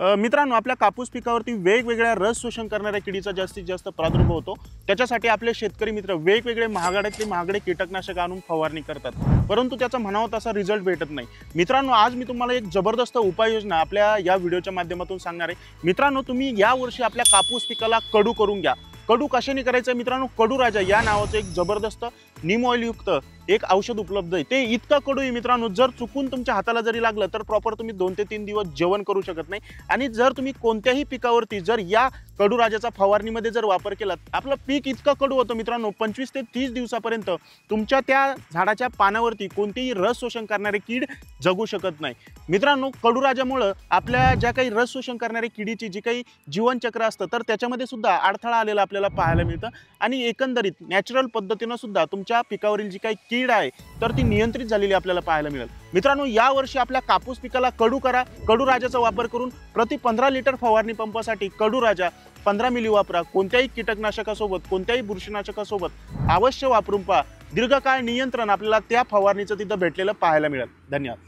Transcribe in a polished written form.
मित्रांनो, आपल्या कापूस पिकावरती वेगवेगळ्या रस शोषण करणाऱ्या किडीचा जास्तीत जास्त प्रादुर्भाव होतो। त्याच्यासाठी आपले शेतकरी मित्र वेगवेगळे महागडे कीटकनाशक आणून फवारणी करतात, परंतु त्याचा म्हणावा तसा रिझल्ट भेटत नाही। मित्रांनो, आज मी तुम्हाला एक जबरदस्त उपाययोजना आपल्या या व्हिडिओच्या माध्यमातून सांगणार आहे। मित्रांनो, तुम्ही या वर्षी आपल्या कापूस पिकाला कडू करून घ्या। कडू कशाने करायचं मित्रांनो, कडू राजा या नावाचं एक जबरदस्त नीम ऑइल युक्त एक औषध उपलब्ध आहे। ते इतका कडू आहे मित्रांनो, जर चुकून तुमच्या हाताला जरी लागलं तर प्रॉपर तुम्ही 2 ते 3 दिवस जेवण करू शकत नाही। आणि जर तुम्ही कोणत्याही पिकावरती जर या कडू राजाचा फवारणीमध्ये जर वापर केला, आपलं पीक इतका कडू होतं मित्रांनो, 25 ते 30 दिवसापर्यंत तुमच्या त्या झाडाच्या पानावरती कोणतेही रस शोषण करणारे कीड जगू शकत नाही। मित्रांनो, कडू राजामुळे आपल्या ज्या काही रस शोषण करणारे किडीची जी काही जीवनचक्र असतं तर त्याच्यामध्ये सुद्धा अडथळा आलेला आपल्याला पाहायला मिळतं। आणि एकंदरीत नॅचरल पद्धतीने सुद्धा तुमच्या पिकावरील जी काही कीड आहे तर ती नियंत्रित झालेली आपल्याला पाहायला मिळेल। मित्रांनो, या वर्षी आपल्या कापूस पिकाला कडू करा। कडू राजाचा वापर करून प्रति 15 लिटर फवारणी पंपासाठी कडू राजा 15 मिली वापरा। कोणत्याही कीटकनाशकासोबत कोणत्याही बुरशीनाशकासोबत अवश्य वापरून पहा। दीर्घकाळ नियंत्रण आपल्याला त्या फवारणीचं तिथं भेटलेलं पाहायला मिळेल। धन्यवाद।